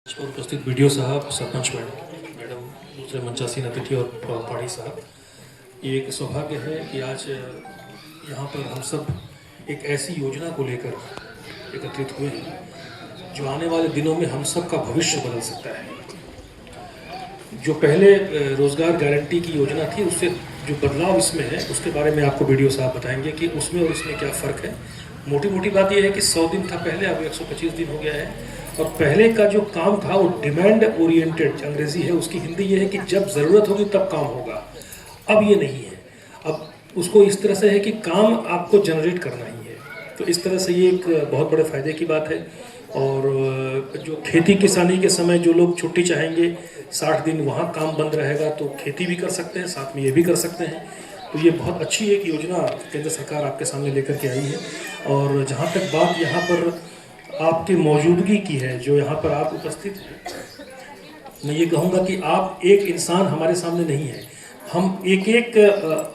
पर उपस्थित बीडीओ साहब, सरपंच मैडम, दूसरे मंचासीन अतिथि और पहाड़ी साहब, ये एक सौभाग्य है कि आज यहाँ पर हम सब एक ऐसी योजना को लेकर एकत्रित हुए हैं जो आने वाले दिनों में हम सब का भविष्य बदल सकता है। जो पहले रोज़गार गारंटी की योजना थी, उससे जो बदलाव इसमें है उसके बारे में आपको बीडीओ साहब बताएंगे कि उसमें और इसमें क्या फ़र्क है। मोटी मोटी बात यह है कि 100 दिन था पहले, अब 125 दिन हो गया है। और पहले का जो काम था वो डिमांड ओरिएंटेड अंग्रेजी है, उसकी हिंदी ये है कि जब ज़रूरत होगी तब काम होगा। अब ये नहीं है, अब उसको इस तरह से है कि काम आपको जनरेट करना ही है। तो इस तरह से ये एक बहुत बड़े फ़ायदे की बात है। और जो खेती किसानी के समय जो लोग छुट्टी चाहेंगे, 60 दिन वहाँ काम बंद रहेगा तो खेती भी कर सकते हैं, साथ में ये भी कर सकते हैं। तो ये बहुत अच्छी एक योजना केंद्र सरकार आपके सामने लेकर के आई है। और जहाँ तक बात यहाँ पर आपकी मौजूदगी की है, जो यहाँ पर आप उपस्थित हैं, मैं ये कहूँगा कि आप एक इंसान हमारे सामने नहीं है, हम एक एक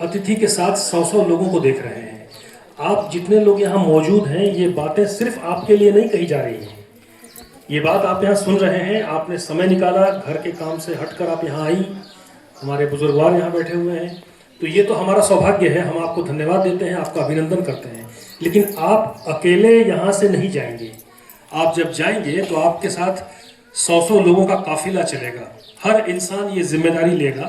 अतिथि के साथ 100 लोगों को देख रहे हैं। आप जितने लोग यहाँ मौजूद हैं, ये बातें सिर्फ आपके लिए नहीं कही जा रही हैं। ये बात आप यहाँ सुन रहे हैं, आपने समय निकाला, घर के काम से हटकर आप यहाँ आई, हमारे बुजुर्गवार यहाँ बैठे हुए हैं। तो ये तो हमारा सौभाग्य है, हम आपको धन्यवाद देते हैं, आपका अभिनंदन करते हैं। लेकिन आप अकेले यहाँ से नहीं जाएंगे। आप जब जाएंगे तो आपके साथ 100 लोगों का काफिला चलेगा। हर इंसान ये जिम्मेदारी लेगा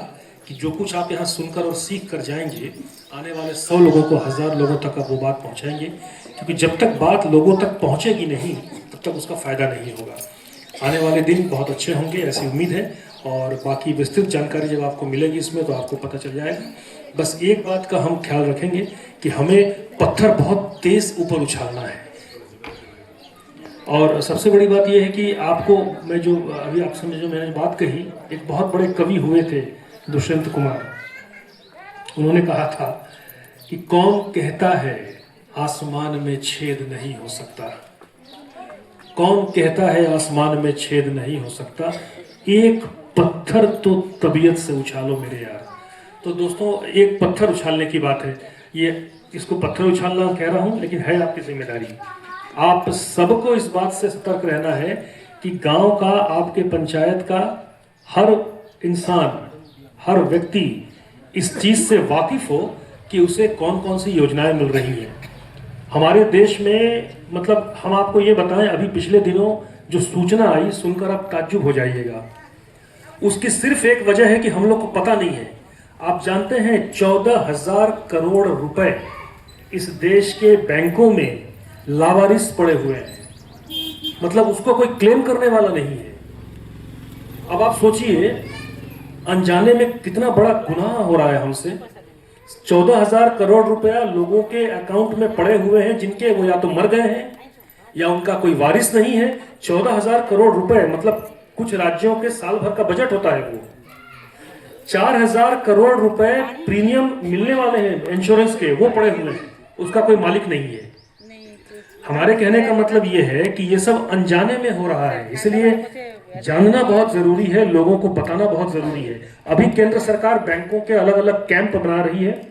कि जो कुछ आप यहाँ सुनकर और सीख कर जाएंगे, आने वाले 100 लोगों को, 1000 लोगों तक आप वो बात पहुँचाएंगे। क्योंकि जब तक बात लोगों तक पहुँचेगी नहीं, तब तक उसका फ़ायदा नहीं होगा। आने वाले दिन बहुत अच्छे होंगे, ऐसी उम्मीद है। और बाकी विस्तृत जानकारी जब आपको मिलेगी इसमें तो आपको पता चल जाएगा। बस एक बात का हम ख्याल रखेंगे कि हमें पत्थर बहुत तेज़ ऊपर उछालना है। और सबसे बड़ी बात यह है कि आपको, मैं जो अभी आप समझे, जो मैंने बात कही, एक बहुत बड़े कवि हुए थे दुष्यंत कुमार। उन्होंने कहा था कि कौन कहता है आसमान में छेद नहीं हो सकता, कौन कहता है आसमान में छेद नहीं हो सकता, एक पत्थर तो तबीयत से उछालो मेरे यार। तो दोस्तों, एक पत्थर उछालने की बात है। ये इसको पत्थर उछालना कह रहा हूँ, लेकिन है आपकी जिम्मेदारी। आप सबको इस बात से सतर्क रहना है कि गांव का, आपके पंचायत का हर इंसान, हर व्यक्ति इस चीज़ से वाकिफ हो कि उसे कौन कौन सी योजनाएं मिल रही हैं। हमारे देश में, मतलब हम आपको ये बताएं, अभी पिछले दिनों जो सूचना आई, सुनकर आप ताज्जुब हो जाइएगा। उसकी सिर्फ एक वजह है कि हम लोग को पता नहीं है। आप जानते हैं 14,000 करोड़ रुपए इस देश के बैंकों में लावारिस पड़े हुए हैं, मतलब उसको कोई क्लेम करने वाला नहीं है। अब आप सोचिए, अनजाने में कितना बड़ा गुनाह हो रहा है हमसे। 14,000 करोड़ रुपया लोगों के अकाउंट में पड़े हुए हैं, जिनके वो या तो मर गए हैं या उनका कोई वारिस नहीं है। 14,000 करोड़ रुपए मतलब कुछ राज्यों के साल भर का बजट होता है। वो 4,000 करोड़ रुपए प्रीमियम मिलने वाले हैं इंश्योरेंस के, वो पड़े हुए हैं, उसका कोई मालिक नहीं है। हमारे कहने का मतलब ये है कि ये सब अनजाने में हो रहा है, इसलिए जानना बहुत जरूरी है, लोगों को बताना बहुत जरूरी है। अभी केंद्र सरकार बैंकों के अलग अलग कैंप बना रही है।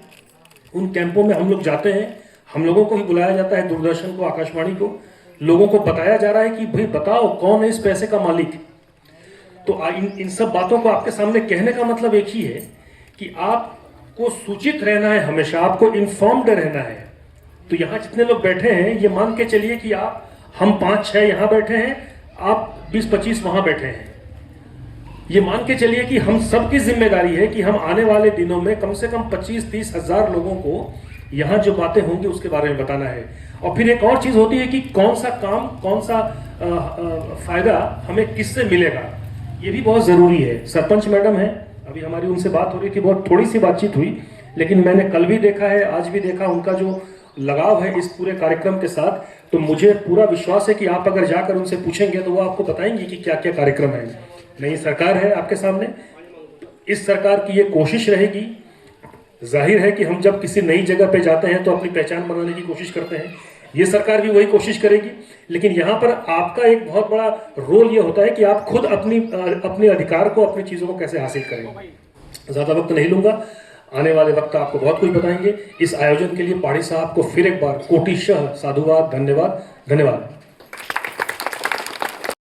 उन कैंपों में हम लोग जाते हैं, हम लोगों को ही बुलाया जाता है, दूरदर्शन को, आकाशवाणी को। लोगों को बताया जा रहा है कि भाई बताओ कौन है इस पैसे का मालिक। तो इन सब बातों को आपके सामने कहने का मतलब एक ही है कि आपको सूचित रहना है, हमेशा आपको इन्फॉर्म्ड रहना है। तो यहाँ जितने लोग बैठे हैं, ये मान के चलिए कि हम 5-6 यहाँ बैठे हैं, आप 20-25 वहाँ बैठे हैं। ये मान के चलिए कि हम सबकी जिम्मेदारी है कि हम आने वाले दिनों में कम से कम 25-30 हजार लोगों को यहाँ जो बातें होंगी उसके बारे में बताना है। और फिर एक और चीज़ होती है कि कौन सा काम, कौन सा फायदा हमें किससे मिलेगा, ये भी बहुत ज़रूरी है। सरपंच मैडम है, अभी हमारी उनसे बात हो रही थी, बहुत थोड़ी सी बातचीत हुई, लेकिन मैंने कल भी देखा है, आज भी देखा, उनका जो लगाव है इस पूरे कार्यक्रम के साथ। तो मुझे पूरा विश्वास है कि आप अगर जाकर उनसे पूछेंगे तो वो आपको बताएंगे कि क्या क्या कार्यक्रम है। नई सरकार है आपके सामने, इस सरकार की ये कोशिश रहेगी। जाहिर है कि हम जब किसी नई जगह पे जाते हैं तो अपनी पहचान बनाने की कोशिश करते हैं, ये सरकार भी वही कोशिश करेगी। लेकिन यहाँ पर आपका एक बहुत बड़ा रोल ये होता है कि आप खुद अपने अधिकार को, अपनी चीज़ों को कैसे हासिल करेंगे। ज़्यादा वक्त नहीं लूँगा, आने वाले वक्त आपको बहुत कुछ बताएंगे। इस आयोजन के लिए पहाड़ी साहब को फिर एक बार कोटिशः साधुवाद, धन्यवाद।